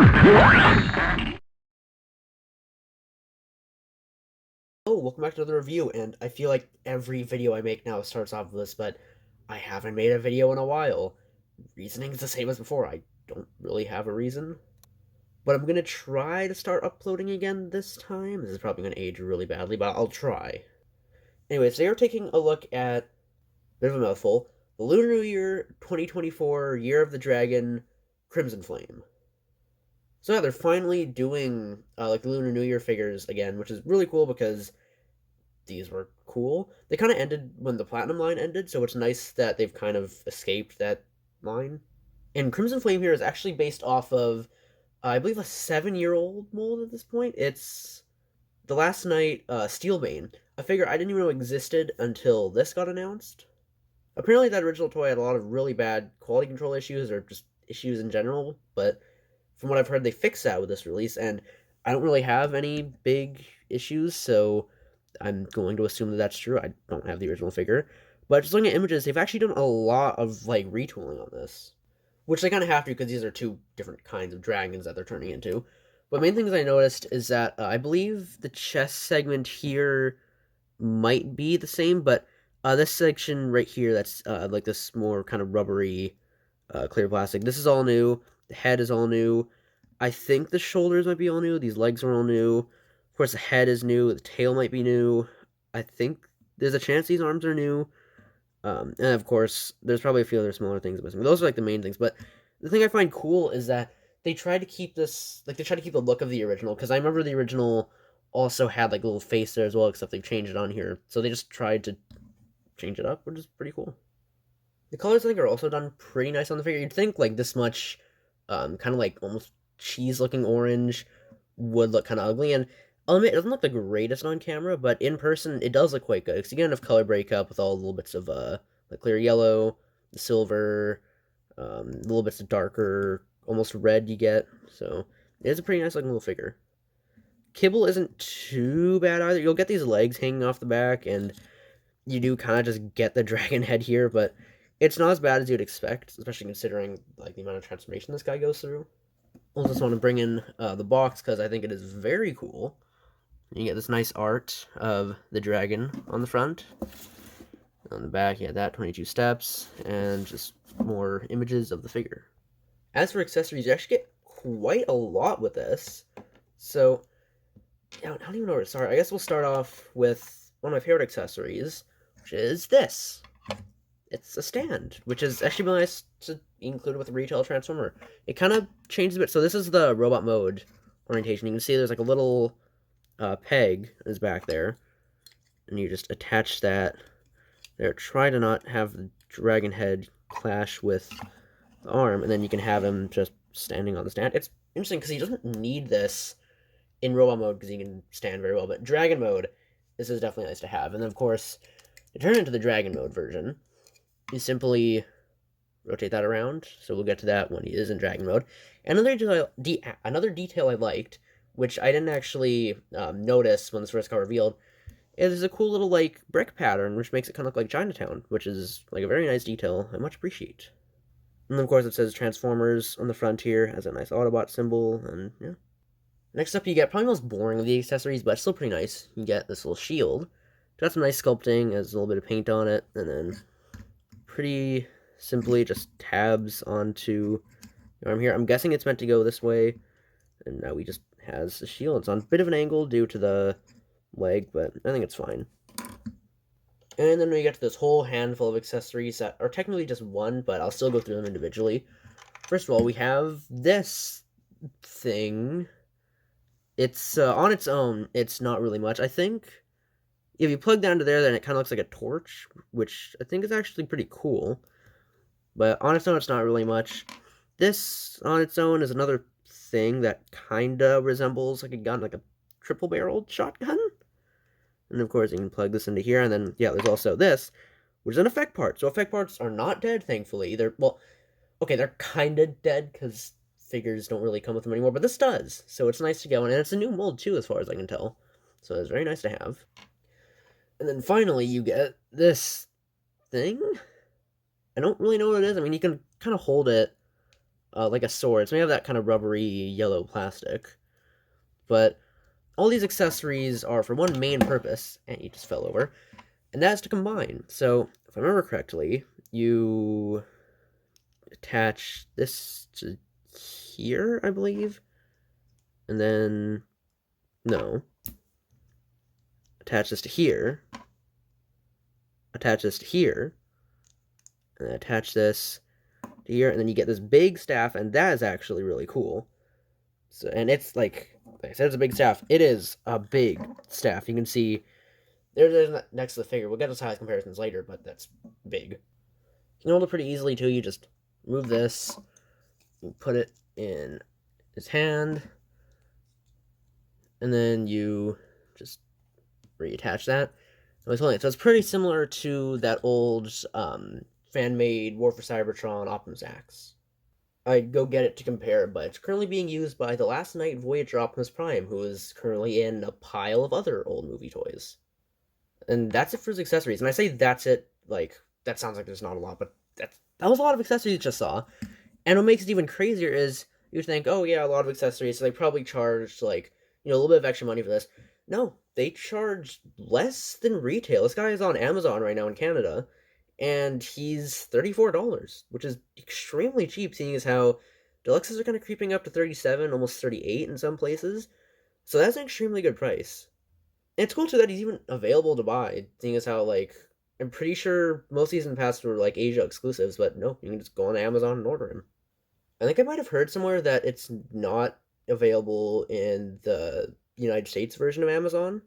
Oh, welcome back to another review, and I feel like every video I make now starts off with this, but I haven't made a video in a while. Reasoning is the same as before. I don't really have a reason. But I'm gonna try to start uploading again this time. This is probably gonna age really badly, but I'll try. Anyways, today we're taking a look at, bit of a mouthful, the Lunar New Year 2024 Year of the Dragon Crimson Flame. So yeah, they're finally doing like the Lunar New Year figures again, which is really cool because these were cool. They kind of ended when the Platinum line ended, so it's nice that they've kind of escaped that line. And Crimson Flame here is actually based off of, I believe, a 7-year-old mold at this point. It's the Last Night Steelbane, a figure I didn't even know existed until this got announced. Apparently, that original toy had a lot of really bad quality control issues or just issues in general, but from what I've heard, they fixed that with this release, and I don't really have any big issues, so I'm going to assume that that's true. I don't have the original figure. But just looking at images, they've actually done a lot of like retooling on this, which they kind of have to because these are two different kinds of dragons that they're turning into. But main things I noticed is that I believe the chest segment here might be the same, but this section right here, that's like this more kind of rubbery, clear plastic. This is all new. The head is all new. I think the shoulders might be all new. These legs are all new. Of course, the head is new. The tail might be new. I think there's a chance these arms are new. And of course, there's probably a few other smaller things missing. But those are like the main things. But the thing I find cool is that they try to keep this, like they try to keep the look of the original. Because I remember the original also had like a little face there as well, except they've changed it on here. So they just tried to change it up, which is pretty cool. The colors I think are also done pretty nice on the figure. You'd think like this much, kind of like almost cheese-looking orange would look kind of ugly, and I'll admit it doesn't look the greatest on camera, but in person it does look quite good because you get enough color breakup with all the little bits of the clear yellow, the silver, little bits of darker, almost red you get. So it is a pretty nice looking little figure. Kibble isn't too bad either. You'll get these legs hanging off the back, and you do kind of just get the dragon head here, but it's not as bad as you'd expect, especially considering like the amount of transformation this guy goes through. I just want to bring in the box because I think it is very cool. You get this nice art of the dragon on the front. On the back, you have that 22 steps and just more images of the figure. As for accessories, you actually get quite a lot with this. So, I don't even know where to start. I guess we'll start off with one of my favorite accessories, which is this. It's a stand, which is actually really nice to include with a retail transformer. It kind of changes a bit. So this is the robot mode orientation. You can see there's like a little peg is back there, and you just attach that there. Try to not have the dragon head clash with the arm, and then you can have him just standing on the stand. It's interesting because he doesn't need this in robot mode because he can stand very well, but dragon mode, this is definitely nice to have. And then of course, to turn into the dragon mode version, you simply rotate that around. So we'll get to that when he is in dragon mode. Another detail I liked, which I didn't actually notice when this first got revealed, is there's a cool little like brick pattern, which makes it kind of look like Chinatown, which is like a very nice detail I much appreciate. And then of course it says Transformers on the front here, has a nice Autobot symbol, and yeah. Next up, you get probably the most boring of the accessories, but still pretty nice. You get this little shield. Got some nice sculpting, has a little bit of paint on it, and then pretty simply just tabs onto the arm here. I'm guessing it's meant to go this way, and now he just has the shield. It's on a bit of an angle due to the leg, but I think it's fine. And then we get to this whole handful of accessories that are technically just one, but I'll still go through them individually. First of all, we have this thing. It's on its own, it's not really much. I think if you plug that into there, then it kind of looks like a torch, which I think is actually pretty cool. But on its own, it's not really much. This, on its own, is another thing that kind of resembles like a gun, like a triple-barreled shotgun. And of course, you can plug this into here, and then, yeah, there's also this, which is an effect part. So effect parts are not dead, thankfully. Well, okay, they're kind of dead, because figures don't really come with them anymore, but this does. So it's nice to go, and it's a new mold, too, as far as I can tell. So it's very nice to have. And then finally, you get this thing. I don't really know what it is. I mean, you can kind of hold it like a sword. It's made of that kind of rubbery yellow plastic. But all these accessories are for one main purpose, and he just fell over, and that's to combine. So, if I remember correctly, you attach this to here, I believe, and then, no, attach this to here, attach this to here, and then attach this to here, and then you get this big staff, and that is actually really cool. So, and it's like I said, it's a big staff. It is a big staff. You can see there's next to the figure. We'll get to size comparisons later, but that's big. You can hold it pretty easily too. You just move this, you put it in his hand, and then you just reattach that. So it's pretty similar to that old fan-made War for Cybertron Optimus Axe. I'd go get it to compare, but it's currently being used by the Last Knight Voyager Optimus Prime, who is currently in a pile of other old movie toys. And that's it for his accessories. And I say that's it, like, that sounds like there's not a lot, but that was a lot of accessories you just saw. And what makes it even crazier is you think, oh yeah, a lot of accessories, so they probably charged, like, a little bit of extra money for this. No, they charge less than retail. This guy is on Amazon right now in Canada, and he's $34, which is extremely cheap, seeing as how deluxes are kind of creeping up to 37, almost 38 in some places. So that's an extremely good price. And it's cool too that he's even available to buy, seeing as how, like, I'm pretty sure most of these in the past were like Asia exclusives, but no, you can just go on Amazon and order him. I think I might have heard somewhere that it's not available in the United States version of Amazon,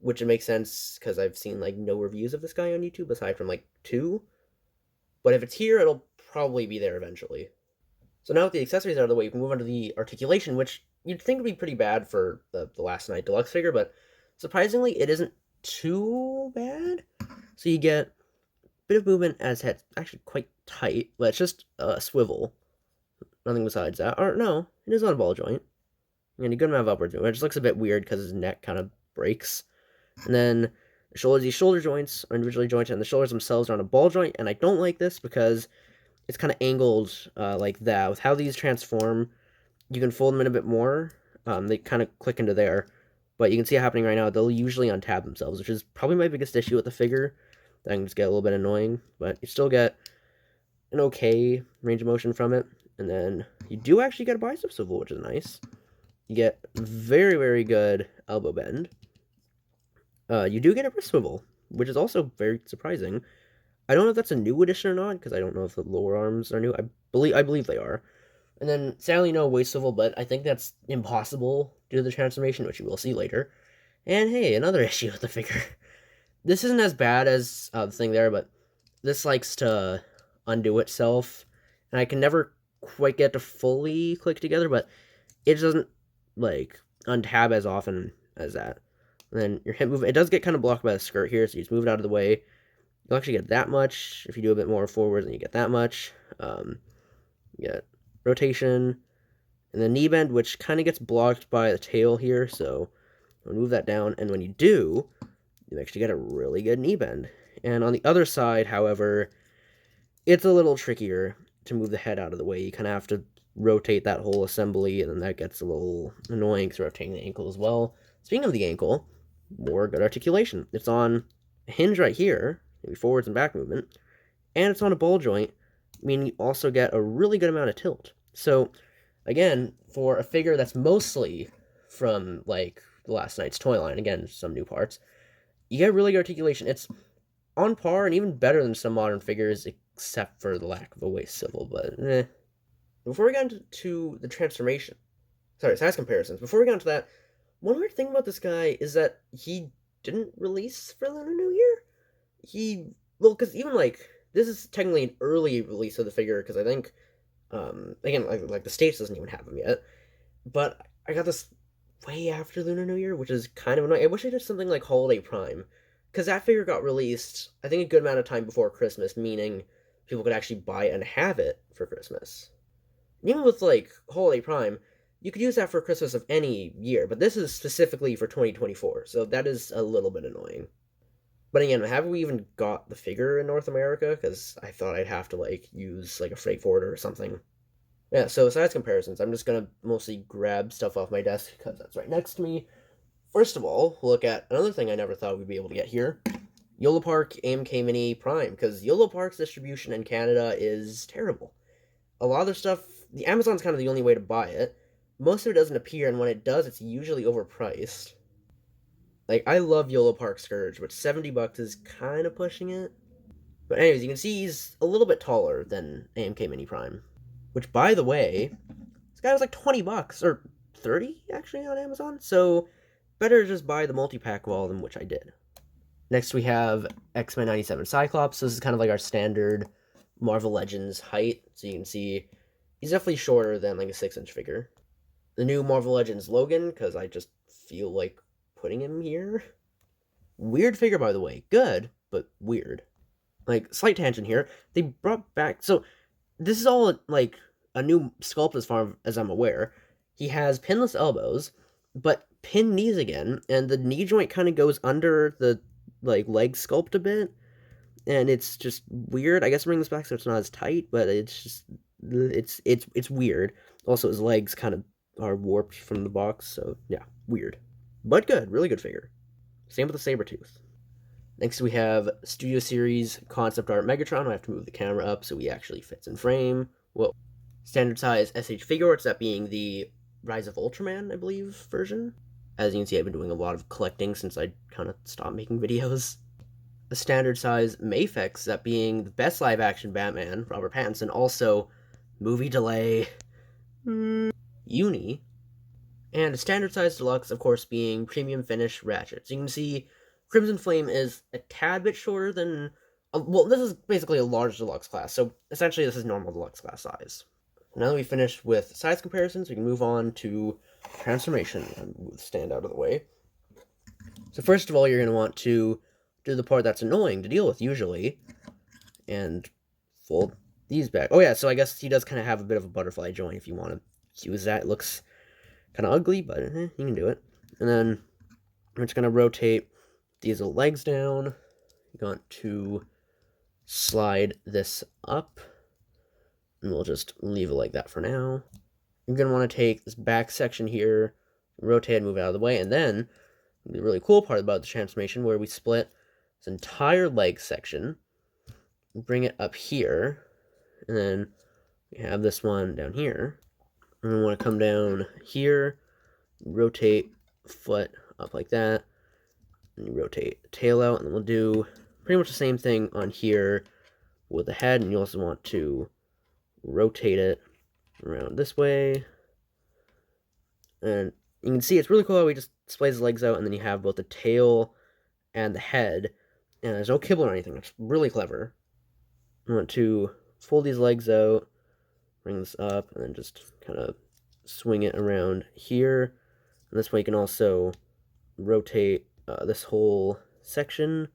which it makes sense because I've seen like no reviews of this guy on YouTube aside from like 2. But if it's here, it'll probably be there eventually. So now with the accessories out of the way, you can move on to the articulation, which you'd think would be pretty bad for the Last Knight Deluxe figure, but surprisingly, it isn't too bad. So you get a bit of movement as head's actually quite tight, but it's just a swivel. Nothing besides that. Or no, it is on a ball joint. And a good amount of upward movement. It just looks a bit weird because his neck kind of breaks. And then the shoulders, these shoulder joints are individually jointed, and the shoulders themselves are on a ball joint. And I don't like this because it's kind of angled like that. With how these transform, you can fold them in a bit more. They kind of click into there. But you can see it happening right now. They'll usually untab themselves, which is probably my biggest issue with the figure. That can just get a little bit annoying. But you still get an okay range of motion from it. And then you do actually get a bicep swivel, which is nice. You get very, very good elbow bend. You do get a wrist swivel, which is also very surprising. I don't know if that's a new addition or not, because I don't know if the lower arms are new. I believe they are. And then, sadly, no waist swivel, but I think that's impossible due to the transformation, which you will see later. And hey, another issue with the figure. This isn't as bad as the thing there, but this likes to undo itself. And I can never quite get to fully click together, but it doesn't, like, untab as often as that. And then your hip movement, it does get kind of blocked by the skirt here, so you just move it out of the way. You'll actually get that much. If you do a bit more forward, then you get that much. You get rotation, and the knee bend, which kind of gets blocked by the tail here, so I'll move that down, and when you do, you actually get a really good knee bend. And on the other side, however, it's a little trickier to move the head out of the way. You kind of have to rotate that whole assembly, and then that gets a little annoying because rotating the ankle as well. Speaking of the ankle, more good articulation. It's on a hinge right here, maybe forwards and back movement, and it's on a ball joint, meaning you also get a really good amount of tilt. So, again, for a figure that's mostly from, like, the Last Knight's toy line, again, some new parts, you get really good articulation. It's on par and even better than some modern figures, except for the lack of a waist swivel, but eh. Before we get into the transformation, size comparisons, before we get into that, one weird thing about this guy is that he didn't release for Lunar New Year. Because even, like, this is technically an early release of the figure, because I think, again, like the States doesn't even have him yet, but I got this way after Lunar New Year, which is kind of annoying. I wish I did something like Holiday Prime, because that figure got released, I think, a good amount of time before Christmas, meaning people could actually buy and have it for Christmas. Even with, like, Holiday Prime, you could use that for Christmas of any year, but this is specifically for 2024, so that is a little bit annoying. But again, have we even got the figure in North America? Because I thought I'd have to, like, use, like, a freight forwarder or something. Yeah, so size comparisons. I'm just gonna mostly grab stuff off my desk because that's right next to me. First of all, we'll look at another thing I never thought we'd be able to get here. Yolopark AMK Mini Prime, because Yolopark's distribution in Canada is terrible. A lot of their stuff, the Amazon's kind of the only way to buy it. Most of it doesn't appear, and when it does, it's usually overpriced. Like, I love Yolopark Scourge, but $70 is kind of pushing it. But anyways, you can see he's a little bit taller than AMK Mini Prime. Which, by the way, this guy was like $20 or 30 actually on Amazon. So better to just buy the multi-pack of all of them, which I did. Next we have X-Men 97 Cyclops. This is kind of like our standard Marvel Legends height. So you can see he's definitely shorter than like a 6-inch figure. The new Marvel Legends Logan, because I just feel like putting him here. Weird figure, by the way. Good, but weird. Like, slight tangent here. They brought back... So, this is all, like, a new sculpt as far as I'm aware. He has pinless elbows, but pinned knees again, and the knee joint kind of goes under the, like, leg sculpt a bit, and it's just weird. I guess bring this back so it's not as tight, but it's just... It's weird. Also, his legs kind of are warped from the box, so, yeah, weird. But good, really good figure. Same with the Sabretooth. Next we have Studio Series Concept Art Megatron. I have to move the camera up so he actually fits in frame. Well, standard size SH Figuarts, that being the Rise of Ultraman, I believe, version. As you can see, I've been doing a lot of collecting since I kind of stopped making videos. A standard size Mafex, that being the best live action Batman, Robert Pattinson, also movie delay, Uni, and a standard size deluxe, of course, being premium finish Ratchet. So you can see Crimson Flame is a tad bit shorter than... well, this is basically a large deluxe class, so essentially this is normal deluxe class size. Now that we've finished with size comparisons, we can move on to transformation and move the stand out of the way. So first of all, you're going to want to do the part that's annoying to deal with usually, and fold these back. Oh yeah, so I guess he does kind of have a bit of a butterfly joint if you want to use that. It looks kind of ugly, but you can do it. And then I'm just going to rotate these little legs down. You're going to slide this up, and we'll just leave it like that for now. You're going to want to take this back section here, rotate and move it out of the way, and then the really cool part about the transformation where we split this entire leg section, bring it up here, and then we have this one down here. And we want to come down here, rotate foot up like that, and you rotate the tail out, and then we'll do pretty much the same thing on here with the head, and you also want to rotate it around this way. And you can see it's really cool how he just displays his legs out, and then you have both the tail and the head, and there's no kibble or anything. It's really clever. I want to fold these legs out, bring this up, and then just kind of swing it around here. And this way you can also rotate this whole section,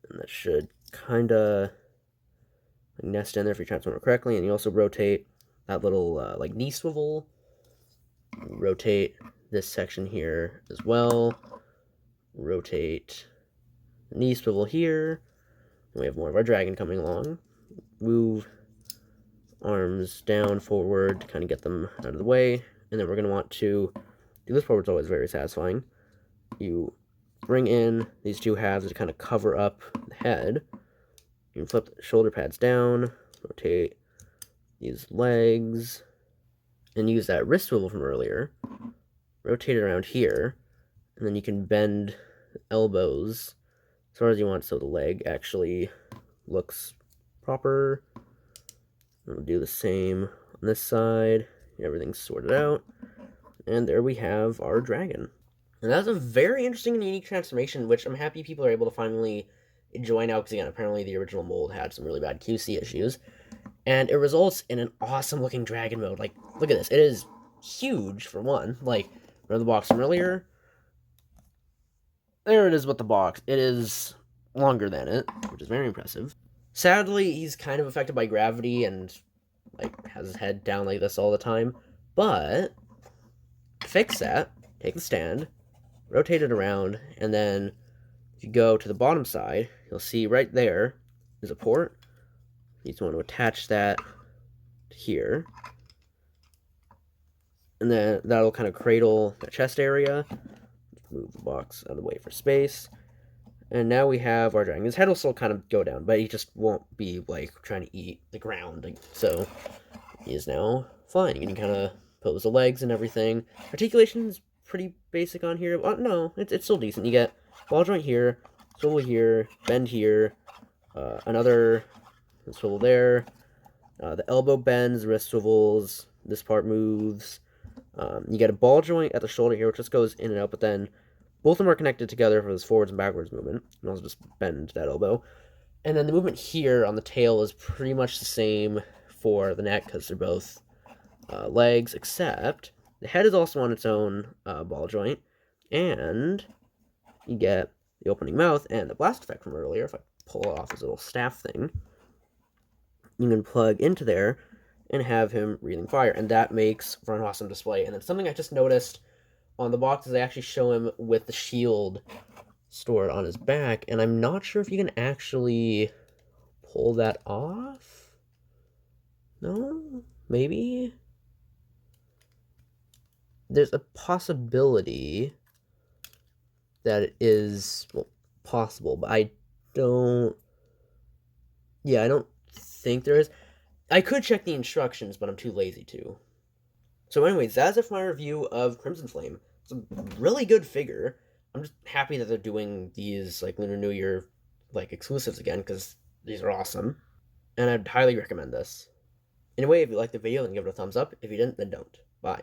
and that should kind of nest in there if you transform it correctly. And you also rotate that little like knee swivel, rotate this section here as well, rotate the knee swivel here. We have more of our dragon coming along. Move arms down, forward, to kind of get them out of the way. And then we're going to want to do this part, which is always very satisfying. You bring in these two halves to kind of cover up the head. You can flip the shoulder pads down, rotate these legs, and use that wrist swivel from earlier. Rotate it around here, and then you can bend the elbows as far as you want so the leg actually looks proper. And we'll do the same on this side. Everything's sorted out. And there we have our dragon. And that's a very interesting and unique transformation, which I'm happy people are able to finally enjoy now, because again, apparently the original mold had some really bad QC issues. And it results in an awesome looking dragon mode. Like, look at this. It is huge, for one. Like, remember the box from earlier? There it is with the box. It is longer than it, which is very impressive. Sadly, he's kind of affected by gravity and, like, has his head down like this all the time. But, fix that, take the stand, rotate it around, and then if you go to the bottom side, you'll see right there is a port. You just want to attach that to here. And then that'll kind of cradle the chest area. Move the box out of the way for space. And now we have our dragon. His head will still kind of go down, but he just won't be, like, trying to eat the ground. So he is now flying. You can kind of pose the legs and everything. Articulation is pretty basic on here. No, it's still decent. You get ball joint here, swivel here, bend here, another swivel there. The elbow bends, wrist swivels, this part moves. You get a ball joint at the shoulder here, which just goes in and out, but then both of them are connected together for this forwards and backwards movement. And also just bend that elbow. And then the movement here on the tail is pretty much the same for the neck, because they're both legs, except the head is also on its own ball joint. And you get the opening mouth and the blast effect from earlier. If I pull off his little staff thing, you can plug into there and have him breathing fire, and that makes for an awesome display. And then something I just noticed on the box is they actually show him with the shield stored on his back, and I'm not sure if you can actually pull that off. No? Maybe? There's a possibility that it is, well, possible, but I don't think there is. I could check the instructions, but I'm too lazy to. So anyways, that's it for my review of Crimson Flame. It's a really good figure. I'm just happy that they're doing these, like, Lunar New Year, like, exclusives again, because these are awesome. And I'd highly recommend this. Anyway, if you liked the video, then give it a thumbs up. If you didn't, then don't. Bye.